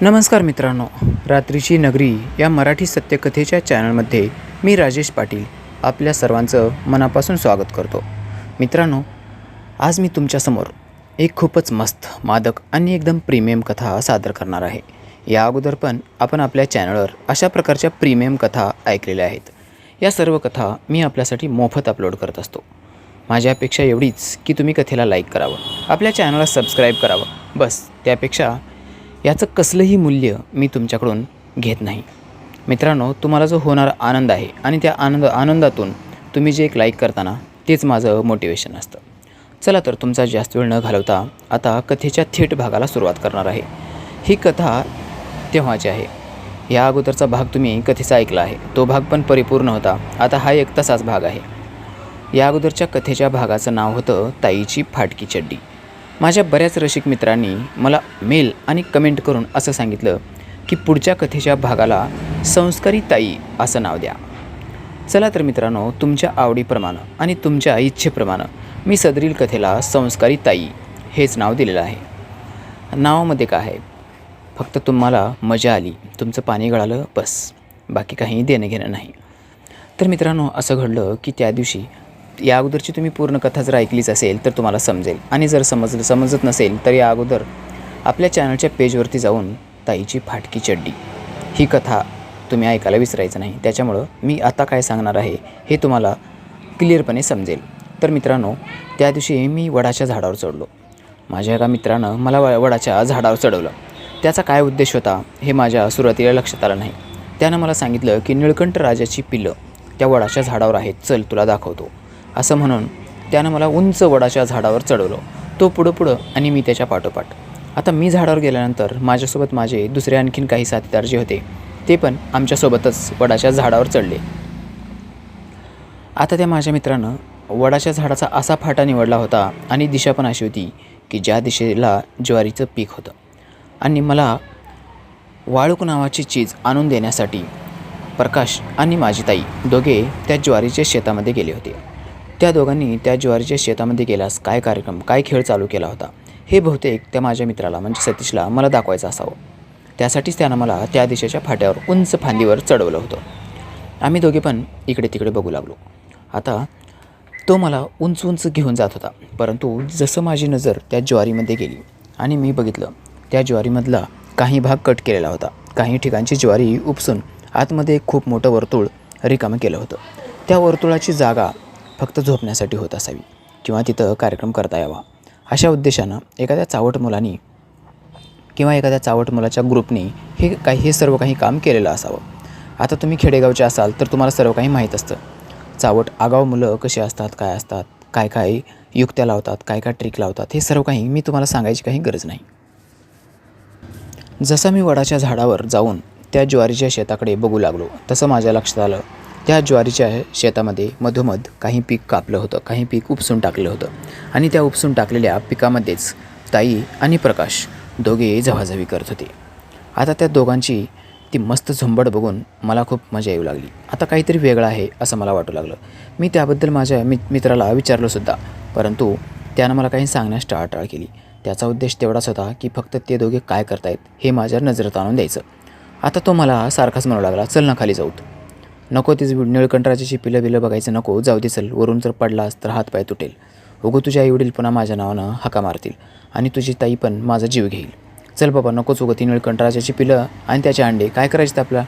नमस्कार मित्रांनो, रात्रीची नगरी या मराठी सत्यकथेच्या चॅनलमध्ये मी राजेश पाटील आपल्या सर्वांचं मनापासून स्वागत करतो. मित्रांनो, आज मी तुमच्यासमोर एक खूपच मस्त, मादक आणि एकदम प्रीमियम कथा सादर करणार आहे. या अगोदर पण आपण आपल्या चॅनलवर अशा प्रकारच्या प्रीमियम कथा ऐकलेल्या आहेत. या सर्व कथा मी आपल्यासाठी मोफत अपलोड करत असतो. माझी अपेक्षा एवढीच की तुम्ही कथेला लाईक करावं, आपल्या चॅनलला सबस्क्राईब करावं, बस. त्यापेक्षा याचं कसलंही मूल्य मी तुमच्याकडून घेत नाही. मित्रांनो, तुम्हाला जो होणारा आनंद आहे आणि त्या आनंदातून तुम्ही जे एक लाईक करताना तेच माझं मोटिवेशन असतं. चला तर तुमचा जास्त वेळ न घालवता आता कथेच्या थेट भागाला सुरुवात करणार आहे. ही कथा तेव्हाची आहे. या अगोदरचा भाग तुम्ही कथेचा ऐकला आहे, तो भाग पण परिपूर्ण होता. आता हा एक तसाच भाग आहे. या अगोदरच्या कथेच्या भागाचं नाव होतं ताईची फाटकी चड्डी. माझ्या बऱ्याच रसिक मित्रांनी मला मेल आणि कमेंट करून असं सांगितलं की पुढच्या कथेच्या भागाला संस्कारी ताई असं नाव द्या. चला तर मित्रांनो, तुमच्या आवडीप्रमाणे आणि तुमच्या इच्छेप्रमाणे मी सदरील कथेला संस्कारी ताई हेच नाव दिलेलं आहे. नावामध्ये काय आहे, फक्त तुम्हाला मजा आली, तुमचं पाणी गळालं, बस, बाकी काही देणं घेणं नाही. तर मित्रांनो, असं घडलं की त्या दिवशी या अगोदरची तुम्ही पूर्ण कथा जर ऐकलीच असेल तर तुम्हाला समजेल, आणि जर समजत नसेल तर या अगोदर आपल्या चॅनलच्या पेजवरती जाऊन ताईची फाटकी चड्डी ही कथा तुम्ही ऐकायला विसरायचं नाही. त्याच्यामुळं मी आता काय सांगणार आहे हे तुम्हाला क्लिअरपणे समजेल. तर मित्रांनो, त्या दिवशी मी वडाच्या झाडावर चढलो. माझ्या एका मित्रानं मला वडाच्या झाडावर चढवलं. त्याचा काय उद्देश होता हे माझ्या सुरुवातीला लक्षात आलं नाही. त्यानं मला सांगितलं की निळकंठ राजाची पिल्लं त्या वडाच्या झाडावर आहेत, चल तुला दाखवतो, असं म्हणून त्यानं मला उंच वडाच्या झाडावर चढवलं. तो पुढं आणि मी त्याच्या पाठोपाठ. आता मी झाडावर गेल्यानंतर माझ्यासोबत माझे दुसरे आणखीन काही साथीदार जे होते ते पण आमच्यासोबतच वडाच्या झाडावर चढले. आता त्या माझ्या मित्रानं वडाच्या झाडाचा असा फाटा निवडला होता आणि दिशा पण अशी होती की ज्या दिशेला ज्वारीचं पीक होतं. आणि मला वाळूक नावाची चीज आणून देण्यासाठी प्रकाश आणि माझी ताई दोघे त्या ज्वारीच्या शेतामध्ये गेले होते. त्या दोघांनी त्या ज्वारीच्या शेतामध्ये गेल्यास काय कार्यक्रम, काय खेळ चालू केला होता हे बहुतेक त्या माझ्या मित्राला म्हणजे सतीशला मला दाखवायचं असावं. त्यासाठीच त्यानं मला त्या दिशेच्या फाट्यावर उंच फांदीवर चढवलं होतं. आम्ही दोघे पण इकडे तिकडे बघू लागलो. आता तो मला उंच घेऊन जात होता, परंतु जसं माझी नजर त्या ज्वारीमध्ये गेली आणि मी बघितलं, त्या ज्वारीमधला काही भाग कट केलेला होता. काही ठिकाणची ज्वारी उपसून आतमध्ये एक खूप मोठं वर्तुळ रिकामं केलं होतं. त्या वर्तुळाची जागा फक्त झोपण्यासाठी होत असावी किंवा तिथं कार्यक्रम करता यावा अशा उद्देशानं एखाद्या चावट मुलांनी किंवा एखाद्या चावट मुलाच्या ग्रुपने हे सर्व काही काम केलेलं असावं. आता तुम्ही खेडेगावचे असाल तर तुम्हाला सर्व काही माहीत असतं. चावट आगाऊ मुलं कशी असतात, काय युक्त्या लावतात, काय ट्रिक लावतात, हे सर्व काही मी तुम्हाला सांगायची काही गरज नाही. जसं मी वडाच्या झाडावर जाऊन त्या ज्वारीच्या शेताकडे बघू लागलो तसं माझ्या लक्षात आलं, त्या ज्वारीच्या शेतामध्ये मधोमध काही पीक कापलं होतं, काही पीक उपसून टाकलं होतं आणि त्या उपसून टाकलेल्या पिकामध्येच ताई आणि प्रकाश दोघे झवाझवी करत होते. आता त्या दोघांची ती मस्त झुंबड बघून मला खूप मजा येऊ लागली. आता काहीतरी वेगळं आहे असं मला वाटू लागलं. मी त्याबद्दल माझ्या मित्राला विचारलंसुद्धा, परंतु त्यानं मला काही सांगण्यास टाळाटाळ केली. त्याचा उद्देश तेवढाच होता की फक्त ते दोघे काय करतायत हे माझ्या नजरेत आणून द्यायचं. आता तो मला सारखाच म्हणू लागला, चल ना खाली जाऊत, नको ती निळकंठराजाची पिलं बघायचं नको, जाऊ दे चल, वरून जर पडलास तर हातपाय तुटेल, उगो तुझ्या आई वडील पुन्हा माझ्या नावानं हाका मारतील आणि तुझी ताई पण माझा जीव घेईल. चल बाबा, नकोच उगो ती निळकंठराजाची पिलं आणि त्याचे अंडे, काय करायचं आपल्याला.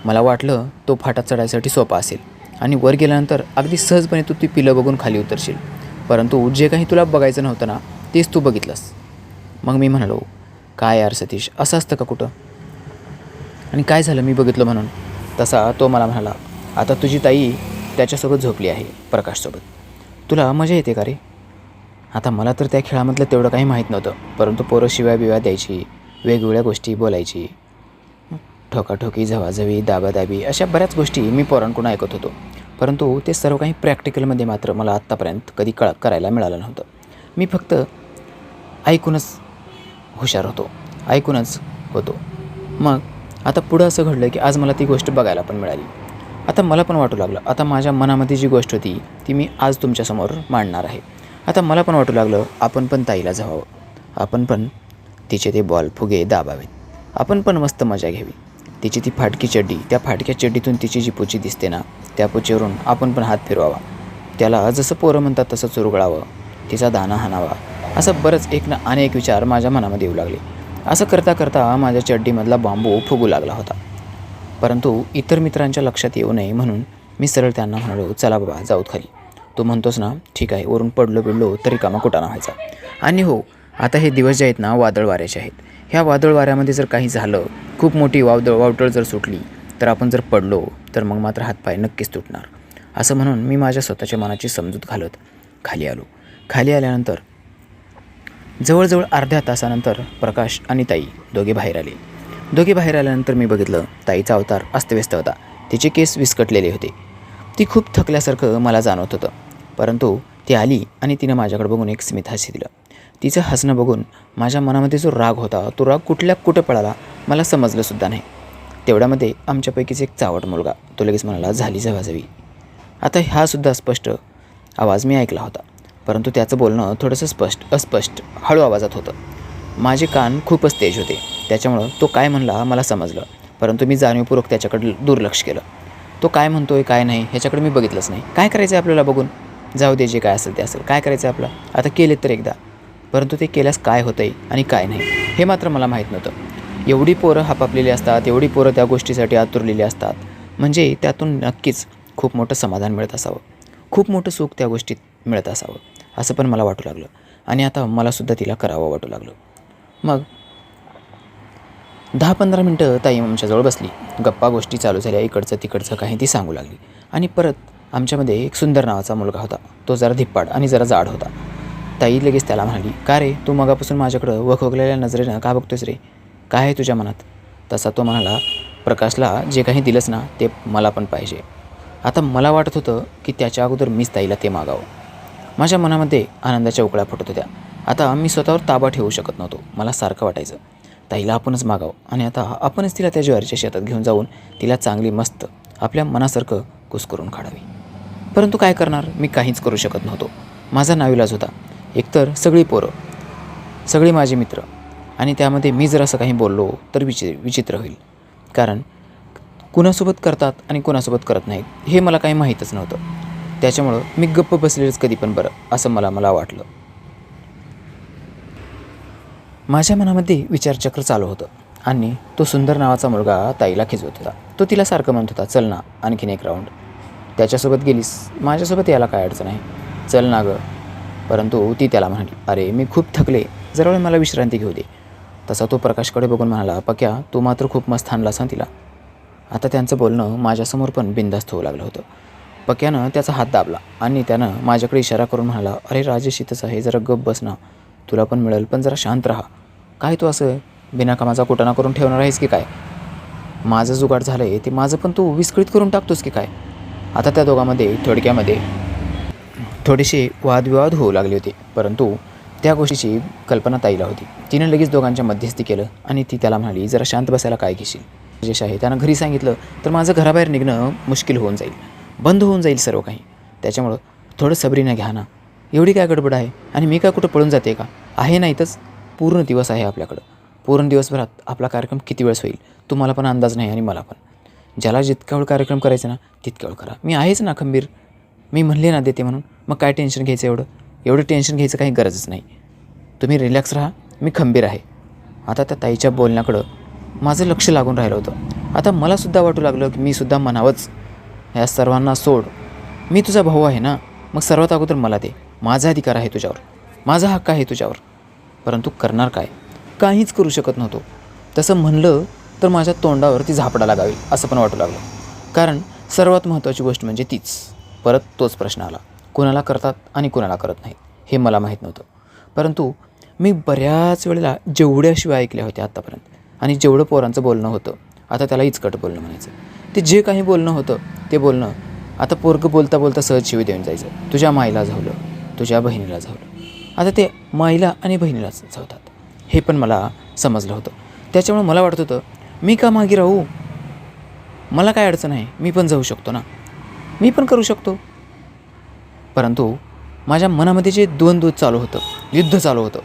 मला वाटलं तो फाटा चढायसाठी सोपा असेल आणि वर गेल्यानंतर अगदी सहजपणे तू ती पिलं बघून खाली उतरशील, परंतु जे काही तुला बघायचं नव्हतं ना तेच तू बघितलंस. मग मी म्हणालो, काय यार सतीश, असं असतं का कुठं, आणि काय झालं मी बघितलं म्हणून. तसा तो मला म्हणाला, आता तुझी ताई त्याच्यासोबत झोपली आहे, प्रकाशसोबत, तुला मजा येते का रे. आता मला तर त्या खेळामधलं तेवढं काही माहीत नव्हतं, परंतु पोरं शिव्या द्यायची, वेगवेगळ्या गोष्टी बोलायची, ठोकाठोकी, झवाझवी, दाबादाबी, अशा बऱ्याच गोष्टी मी पोरांकडून ऐकत होतो, परंतु ते सर्व काही प्रॅक्टिकलमध्ये मात्र मला आत्तापर्यंत कधी करायला मिळालं नव्हतं. मी फक्त ऐकूनच हुशार होतो, ऐकूनच होतो. मग आता पुढं असं घडलं की आज मला ती गोष्ट बघायला पण मिळाली. आता मला पण वाटू लागलं, आता माझ्या मनामध्ये जी गोष्ट होती ती मी आज तुमच्यासमोर मांडणार आहे. आता मला पण वाटू लागलं, आपण पण ताईला जावं, आपण पण तिचे ते बॉल फुगे दाबावेत. आपण पण मस्त मजा घ्यावी. तिची ती फाटकी चड्डी, त्या फाटक्या चड्डीतून तिची जी पुची दिसते ना, त्या पुचीवरून आपण पण हात फिरवावा. त्याला जसं पोरं म्हणतात तसं चुरगळावं, तिचा दाना हाणावा. असं बरंच एक ना अनेक विचार माझ्या मनामध्ये येऊ लागले. असं करता करता माझ्या चड्डीमधला बांबू फुगू लागला होता. परंतु इतर मित्रांच्या लक्षात येऊ नये म्हणून मी सरळ त्यांना म्हणालो, चला बाबा जाऊत खाली. तू म्हणतोस ना, ठीक आहे, वरून पडलो बिडलो तरी कामा कुटाणा व्हायचा. आणि हो, आता हे दिवस जे आहेत ना वादळ वाऱ्याचे आहेत. ह्या वादळ वाऱ्यामध्ये जर काही झालं, खूप मोठी वावटळ जर सुटली, तर आपण जर पडलो तर मग मात्र हातपाय नक्कीच तुटणार. असं म्हणून मी माझ्या स्वतःच्या मनाची समजूत घालत खाली आलो. खाली आल्यानंतर जवळजवळ अर्ध्या तासानंतर प्रकाश आणि ताई दोघे बाहेर आले. दोघे बाहेर आल्यानंतर मी बघितलं, ताईचा अवतार अस्तव्यस्त होता. तिचे केस विस्कटलेले होते. ती खूप थकल्यासारखं मला जाणवत होतं. परंतु ती आली आणि तिनं माझ्याकडे बघून एक स्मित हास्य दिलं. तिचं हसणं बघून माझ्या मनामध्ये जो राग होता तो राग कुठं पळाला मला समजलंसुद्धा नाही. तेवढ्यामध्ये आमच्यापैकीच एक चावट मुलगा तो लगेच म्हणाला, झाली जवाजवी. आता हा सुद्धा स्पष्ट आवाज मी ऐकला होता, परंतु त्याचं बोलणं थोडंसं अस्पष्ट हळू आवाजात होतं. माझे कान खूपच तेज होते, त्याच्यामुळं तो काय म्हणला मला समजलं, परंतु मी जाणीवपूर्वक त्याच्याकडे दुर्लक्ष केलं. तो काय म्हणतोय काय नाही ह्याच्याकडे मी बघितलंच नाही. काय करायचं आहे आपल्याला बघून, जाऊ दे, जे काय असेल ते असेल. काय करायचं आहे आपलं, आता केलेत तर एकदा, परंतु ते केल्यास काय होतं आहे आणि काय नाही हे मात्र मला माहीत नव्हतं. एवढी पोरं हापापलेली असतात, एवढी पोरं त्या गोष्टीसाठी आतुरलेली असतात, म्हणजे त्यातून नक्कीच खूप मोठं समाधान मिळत असावं, खूप मोठं सुख त्या गोष्टीत मिळत असावं, असं पण मला वाटू लागलं. आणि आता मलासुद्धा तिला करावं वाटू लागलं. मग 10-15 मिनटं ताई आमच्याजवळ बसली. गप्पा गोष्टी चालू झाल्या, इकडचं तिकडचं काही ती सांगू लागली. आणि परत आमच्यामध्ये एक सुंदर नावाचा मुलगा होता. तो जरा धिप्पाड आणि जरा जाड होता. ताई लगेच त्याला म्हणाली, का रे, तू मगापासून माझ्याकडं वखवकलेल्या नजरेनं का बघतोस रे, काय आहे तुझ्या मनात? तसा तो म्हणाला, प्रकाशला जे काही दिलंस ना ते मला पण पाहिजे. आता मला वाटत होतं की त्याच्या अगोदर मीच ताईला ते मागावं. माझ्या मनामध्ये आनंदाच्या उकळ्या फुटत होत्या. आता मी स्वतःवर ताबा ठेवू शकत नव्हतो. मला सारखं वाटायचं ताईला आपणच मागावं आणि आता आपणच तिला त्या ज्वारीच्या शेतात घेऊन जाऊन तिला चांगली मस्त आपल्या मनासारखं कुस्करून काढावी. परंतु काय करणार, मी काहीच करू शकत नव्हतो. माझा नाईलाज होता. एकतर सगळी पोरं, सगळे माझे मित्र, आणि त्यामध्ये मी जर असं काही बोललो तर विचित्र होईल. कारण कुणासोबत करतात आणि कुणासोबत करत नाहीत हे मला काही माहीतच नव्हतं. त्याच्यामुळं मी गप्प बसलेलंच कधी पण बरं, असं मला वाटलं. माझ्या मनामध्ये विचारचक्र चालू होतं आणि तो सुंदर नावाचा मुलगा ताईला खिजवत होता. तो तिला सारखं म्हणत होता, चल ना आणखीन एक राऊंड, त्याच्यासोबत गेलीस, माझ्यासोबत यायला काय अडचण आहे, चल ना गं. परंतु ती त्याला म्हणाली, अरे मी खूप थकले, जरा वेळ मला विश्रांती घेऊ दे. तसा तो प्रकाशकडे बघून म्हणाला, पक्या तू मात्र खूप मस्त हाणलास ना तिला. आता त्यांचं बोलणं माझ्यासमोर पण बिनधास्त होऊ लागलं होतं. पक्यानं त्याचा हात दाबला आणि त्यानं माझ्याकडे इशारा करून म्हणाला, अरे राजेश इथंच आहे, जरा गप बस ना, तुला पण मिळेल, पण जरा शांत राहा. काय तू असं बिनाकामाचा कुटाणा करून ठेवणार आहेस की काय? माझं जुगाड झालं आहे ते माझं पण तू विस्कळीत करून टाकतोस की काय? आता त्या दोघांमध्ये थोडक्यामध्ये थोडेसे वादविवाद होऊ लागले होते, परंतु त्या गोष्टीची कल्पना ताईला होती. तिनं लगेच दोघांच्या मध्यस्थी केलं आणि ती त्याला म्हणाली, जरा शांत बसायला काय घेशील. राजेश आहे त्यानं घरी सांगितलं तर माझं घराबाहेर निघणं मुश्किल होऊन जाईल, बंद होऊन जाईल सर्व काही. त्याच्यामुळं थोडं सबरीनं घ्या ना, एवढी काय गडबड आहे, आणि मी काय कुठं पळून जाते का? आहे ना इथंच, पूर्ण दिवस आहे आपल्याकडं, पूर्ण दिवसभरात आपला कार्यक्रम किती वेळेस होईल तुम्हाला पण अंदाज नाही आणि मला पण. ज्याला जितका वेळ कार्यक्रम करायचा ना तितका वेळ करा, मी आहेच ना खंबीर. मी म्हणले ना देते म्हणून, मग काय टेन्शन घ्यायचं, एवढं टेन्शन घ्यायचं काही गरजच नाही. तुम्ही रिलॅक्स राहा, मी खंबीर आहे. आता त्या ताईच्या बोलण्याकडं माझं लक्ष लागून राहिलं होतं. आता मलासुद्धा वाटू लागलं की मी सुद्धा म्हणावंच, ह्या सर्वांना सोड, मी तुझा भाऊ आहे ना, मग सर्वात अगोदर मला दे, माझा अधिकार आहे तुझ्यावर, माझा हक्क आहे तुझ्यावर. परंतु करणार काय, काहीच करू शकत नव्हतो. तसं म्हणलं तर माझ्या तोंडावरती झापडा लागावी असं पण वाटू लागलं. कारण सर्वात महत्त्वाची गोष्ट म्हणजे तीच, परत तोच प्रश्न आला, कुणाला करतात आणि कुणाला करत नाहीत हे मला माहीत नव्हतं. परंतु मी बऱ्याच वेळेला जेवढ्या शिवाय ऐकल्या होत्या आत्तापर्यंत, आणि जेवढं पोरांचं बोलणं होतं, आता त्याला इचकट बोलणं म्हणायचं, ते जे काही बोलणं होतं ते बोलणं आता पोरगं बोलता बोलता सहज शिवी देऊन जायचं, तुझ्या माईला झावलं, तुझ्या बहिणीला झावलं. आता ते माईला आणि बहिणीलाच झावतात हे पण मला समजलं होतं. त्याच्यामुळे मला वाटत होतं, मी का मागे राहू, मला काय अडचण आहे, मी पण जाऊ शकतो ना, मी पण करू शकतो. परंतु माझ्या मनामध्ये जे द्वंद्व चालू होतं, युद्ध चालू होतं,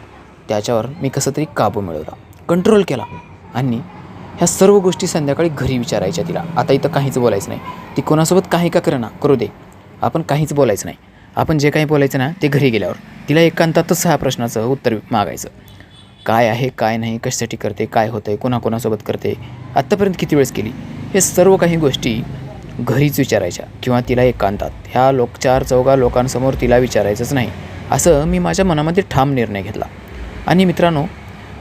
त्याच्यावर मी कसं तरी काबू मिळवला, कंट्रोल केला आणि ह्या सर्व गोष्टी संध्याकाळी घरी विचारायच्या तिला. आता इथं काहीच बोलायचं नाही. ती कोणासोबत काही का करेना करू दे, आपण काहीच बोलायचं नाही. आपण जे काही बोलायचं ना ते घरी गेल्यावर तिला एकांतातच ह्या प्रश्नाचं उत्तर मागायचं. काय आहे, काय नाही, कशासाठी करते, काय होतं आहे, कोणाकोणासोबत करते, आत्तापर्यंत किती वेळेस केली, हे सर्व काही गोष्टी घरीच विचारायच्या किंवा तिला एकांतात. ह्या 4-4 लोकांसमोर तिला विचारायचंच नाही, असं मी माझ्या मनामध्ये ठाम निर्णय घेतला. आणि मित्रांनो,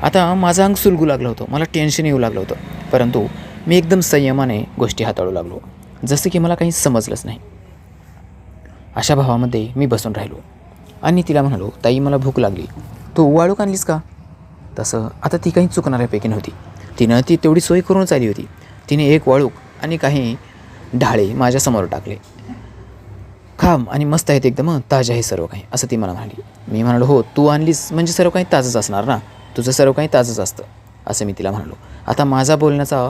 आता माझं अंग सुलगू लागलं होतं, मला टेन्शन येऊ लागलं होतं, परंतु मी एकदम संयमाने गोष्टी हाताळू लागलो, जसं की मला काही समजलंच नाही. अशा भावामध्ये मी बसून राहिलो आणि तिला म्हणालो, ताई मला भूक लागली, तू वाळूक आणलीस का? तसं आता ती काही चुकणाऱ्यापैकी नव्हती. तिनं ती तेवढी सोय करूनच आली होती. तिने एक वाळूक आणि काही ढाळे माझ्यासमोर टाकले. खाम आणि मस्त आहेत एकदम, ताजे आहे सर्व काही, असं ती मला म्हणाली. मी म्हणालो, हो तू आणलीस म्हणजे सर्व काही ताजंच असणार ना, तुझं सर्व काही ताजंच असतं, असं मी तिला म्हणालो. आता माझा बोलण्याचा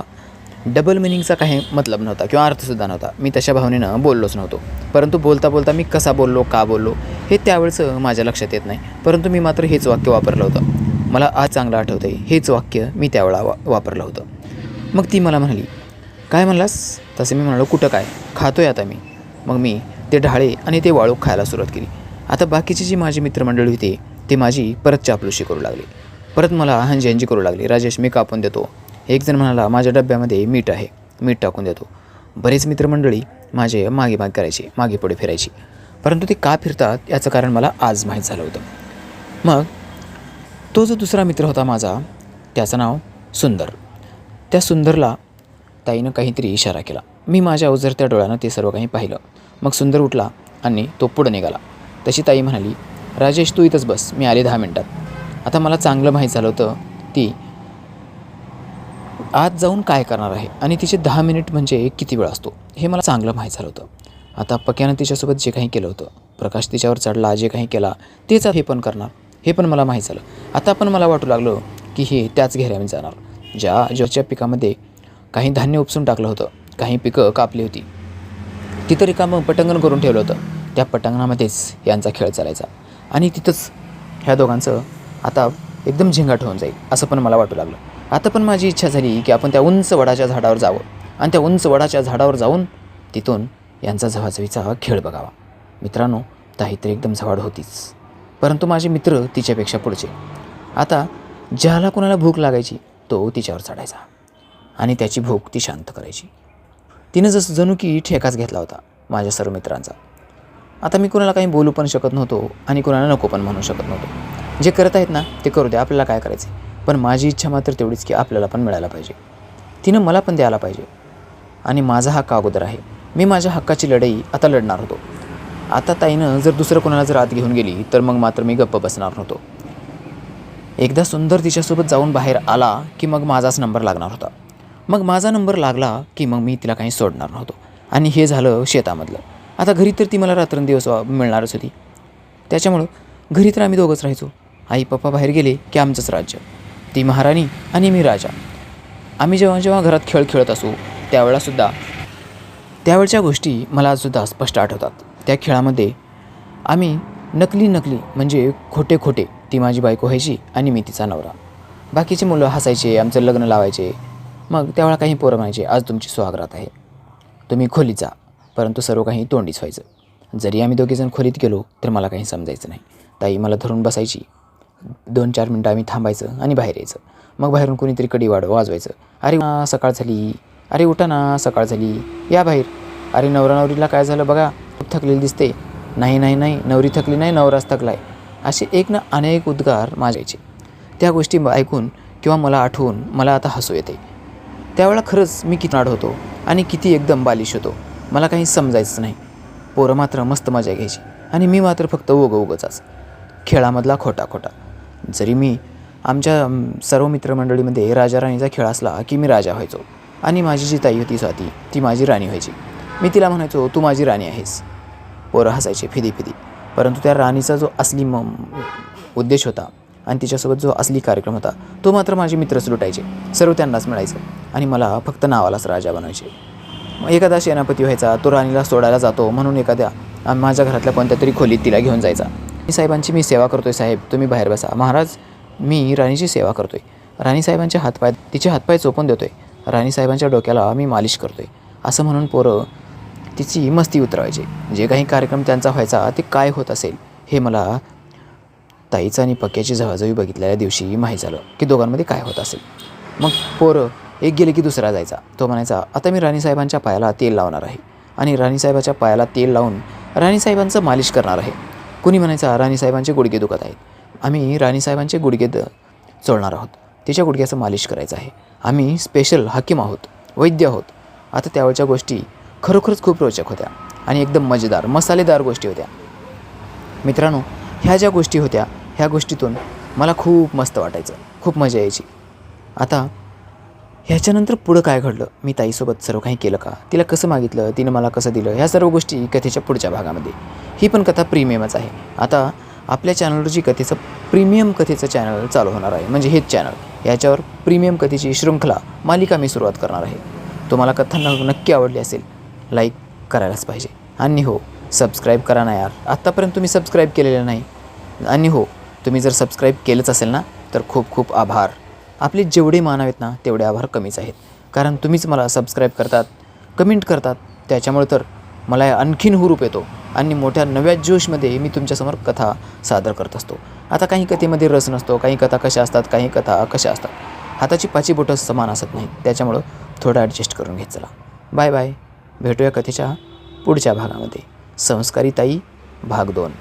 डबल मिनिंगचा काही मतलब नव्हता किंवा अर्थसुद्धा नव्हता. मी तशा भावनेनं बोललोच नव्हतो. परंतु बोलता बोलता मी कसा बोललो, का बोललो हे त्यावेळचं माझ्या लक्षात येत नाही. परंतु मी मात्र हेच वाक्य वापरलं होतं. मला आज चांगलं आठवतं आहे, हेच वाक्य मी त्यावेळा वापरलं होतं. मग ती मला म्हणाली, काय म्हणलास? तसं मी म्हणालो, कुठं काय, खातो आहे आता मी. मग मी ते ढाळे आणि ते वाळूक खायला सुरुवात केली. आता बाकीची जी माझी मित्रमंडळी होती ते माझी परत चापलुशी करू लागली, परत मला हंजी करू लागली. राजेश मी कापून देतो. एक जण म्हणाला, माझ्या डब्यामध्ये मीठ आहे, मीठ टाकून देतो. बरेच मित्रमंडळी माझे मागे करायची, मागे पुढे फिरायची. परंतु ते का फिरतात याचं कारण मला आज माहीत झालं होतं. मग तो जो दुसरा मित्र होता माझा, त्याचं नाव सुंदर. त्या सुंदरला ताईनं काहीतरी इशारा केला. मी माझ्या उजरत्या डोळ्यानं ते सर्व काही पाहिलं. मग सुंदर उठला आणि तो पुढं निघाला. तशी ताई म्हणाली, राजेश तू इथंच बस, मी आले 10 मिनटात. आता मला चांगलं माहीत झालं होतं ती आत जाऊन काय करणार आहे आणि तिचे 10 मिनिट म्हणजे किती वेळ असतो हे मला चांगलं माहीत झालं होतं. आता पक्यानं तिच्यासोबत जे काही केलं होतं, प्रकाश तिच्यावर चढला, जे काही केला तेच हे पण करणार हे पण मला माहीत झालं. आता पण मला वाटू लागलं की हे त्याच घेऱ्यामध्ये जाणार. ज्याच्या पिकामध्ये काही धान्य उपसून टाकलं होतं, काही पिकं कापली होती, तिथं रिकामं पटांगण करून ठेवलं होतं. त्या पटांगणामध्येच यांचा खेळ चालायचा आणि तिथंच ह्या दोघांचं आता एकदम झिंगाट होऊन जाईल असं पण मला वाटू लागलं. आता पण माझी इच्छा झाली की आपण त्या उंच वडाच्या झाडावर जावं आणि त्या उंच वडाच्या झाडावर जाऊन तिथून यांचा झवाझवीचा खेळ बघावा. मित्रांनो, ताई तर एकदम झवाड होतीच, परंतु माझे मित्र तिच्यापेक्षा पुढचे. आता ज्याला कोणाला भूक लागायची तो तिच्यावर चढायचा आणि त्याची भूक ती शांत करायची. तिनं जणू की ठेकाच घेतला होता माझ्या सर्व मित्रांचा. आता मी कोणाला काही बोलू पण शकत नव्हतो आणि कोणाला नको पण म्हणू शकत नव्हतो. जे करत आहेत ना ते करू दे, आपल्याला काय करायचं. पण माझी इच्छा मात्र तेवढीच की आपल्याला पण मिळायला पाहिजे, तिनं मला पण द्यायला पाहिजे आणि माझा हक्क अगोदर आहे. मी माझ्या हक्काची लढाई आता लढणार होतो. आता ताईनं जर दुसरं कोणाला जर आत घेऊन गेली तर मग मात्र मी गप्प बसणार नव्हतो. एकदा सुंदर तिच्यासोबत जाऊन बाहेर आला की मग माझाच नंबर लागणार होता. मग माझा नंबर लागला की मग मी तिला काही सोडणार नव्हतो. आणि हे झालं शेतामधलं. आता घरी तर ती मला रात्रंदिवस मिळणारच होती. त्याच्यामुळं घरी तर आम्ही दोघंच राहायचो. आई पप्पा बाहेर गेले की आमचंच राज्य, ती महाराणी आणि मी राजा. आम्ही जेव्हा घरात खेळ खेळत असू त्यावेळच्या गोष्टी मला आजसुद्धा स्पष्ट आठवतात. त्या खेळामध्ये आम्ही नकली म्हणजे खोटे ती माझी बायको व्हायची आणि मी तिचा नवरा. बाकीचे मुलं हसायचे, आमचं लग्न लावायचे. मग त्यावेळा काही पोरं म्हणायचे, आज तुमची सुहागरात आहे, तुम्ही खोलीत जा. परंतु सर्व काही तोंडीच व्हायचं. जरी आम्ही दोघेजण खोलीत गेलो तर मला काही समजायचं नाही. ताई मला धरून बसायची. 2-4 मिनटं आम्ही थांबायचं आणि बाहेर यायचं. मग बाहेरून कोणीतरी कडी वाजवायचं. अरे सकाळ झाली, अरे उठा ना, सकाळ झाली, या बाहेर. अरे नवरीला काय झालं बघा, खूप थकलेली दिसते. नाही नवरी थकली नाही, नवराच थकलाय. असे एक ना अनेक उद्गार माझ्याचे. त्या गोष्टी ऐकून किंवा मला आठवून मला आता हसू येते. त्यावेळेला खरंच मी किती नाड होतो आणि किती एकदम बालिश होतो, मला काही समजायचं नाही. पोरं मात्र मस्त मजा घ्यायची आणि मी मात्र फक्त उगंचाच खेळामधला खोटा. जरी मी आमच्या सर्व मित्रमंडळीमध्ये राजा राणीचा खेळ असला की मी राजा व्हायचो आणि माझी जी ताई होती स्वाती ती माझी राणी व्हायची. मी तिला म्हणायचो, तू माझी राणी आहेस. पोरं हसायचे फिदी. परंतु त्या राणीचा जो असली उद्देश होता आणि तिच्यासोबत जो असली कार्यक्रम होता तो मात्र माझे मित्रच लुटायचे. सर्व त्यांनाच मिळायचं आणि मला फक्त नावालाच राजा बनायचे. एखादा सेनापती व्हायचा, तो राणीला सोडायला जातो म्हणून एखाद्या माझ्या घरातल्या कोणत्या तरी खोलीत तिला घेऊन जायचा. साहेबांची मी सेवा करतोय साहेब, तुम्ही बाहेर बसा. महाराज मी राणीची सेवा करतोय. राणीसाहेबांचे तिचे हातपाय चोपून देतोय. राणीसाहेबांच्या डोक्याला मी मालिश करतो आहे असं म्हणून पोरं तिची मस्ती उतरवायची. जे काही कार्यक्रम त्यांचा व्हायचा ते काय होत असेल हे मला ताईचं आणि पक्याची जवळजवळ बघितलेल्या दिवशी माहीत झालं की दोघांमध्ये काय होत असेल. मग पोरं एक गेले की दुसरा जायचा. तो म्हणायचा आता मी राणीसाहेबांच्या पायाला तेल लावणार आहे आणि राणीसाहेबाच्या पायाला तेल लावून राणीसाहेबांचं मालिश करणार आहे. कुणी म्हणायचा राणीसाहेबांचे गुडघे दुखत आहेत, आम्ही राणीसाहेबांचे गुडघे चोळणार आहोत, तिच्या गुडघ्याचं मालिश करायचं आहे, आम्ही स्पेशल हाकीम आहोत, वैद्य आहोत. आता त्यावेळच्या गोष्टी खरोखरच खूप रोचक होत्या आणि एकदम मजेदार मसालेदार गोष्टी होत्या. मित्रांनो, ह्या ज्या गोष्टी होत्या ह्या गोष्टीतून मला खूप मस्त वाटायचं, खूप मजा यायची. आता ह्याच्यानंतर पुढं काय घडलं, मी ताईसोबत सर्व काही केलं का, तिला कसं मागितलं, तिनं मला कसं दिलं, ह्या सर्व गोष्टी कथेच्या पुढच्या भागामध्ये. ही पण कथा प्रीमियमच आहे. आता आपल्या चॅनलवर कथेचं प्रीमियम कथेचं चॅनल चालू होणार आहे, म्हणजे हेच चॅनल. याच्यावर प्रीमियम कथेची शृंखला मालिका मी सुरुवात करणार आहे. तुम्हाला कथा नक्की आवडली असेल लाईक करायलाच पाहिजे. आणि हो, सबस्क्राईब करा ना यार, आत्तापर्यंत तुम्ही सबस्क्राईब केलेलं नाही. आणि हो, तुम्ही जर सबस्क्राईब केलंच असेल ना तर खूप खूप आभार. आपले जेवढे मानावेत ना तेवढे आभार कमीच आहेत, कारण तुम्हीच मला सबस्क्राईब करतात, कमेंट करतात. त्याच्यामुळे तर मला आणखीन हुरूप येतो आणि मोठ्या नव्या जोशमध्ये मी तुमच्यासमोर कथा सादर करत असतो. आता काही कथेमध्ये रस नसतो, काही कथा कशा असतात, काही कथा कशा असतात, हाताची पाची बोटं समान असत नाहीत. त्याच्यामुळं थोडं ॲडजस्ट करून घेत चला. Bye bye. भेटूया कथेच्या पुढच्या भागामध्ये. संस्कारी ताई भाग 2.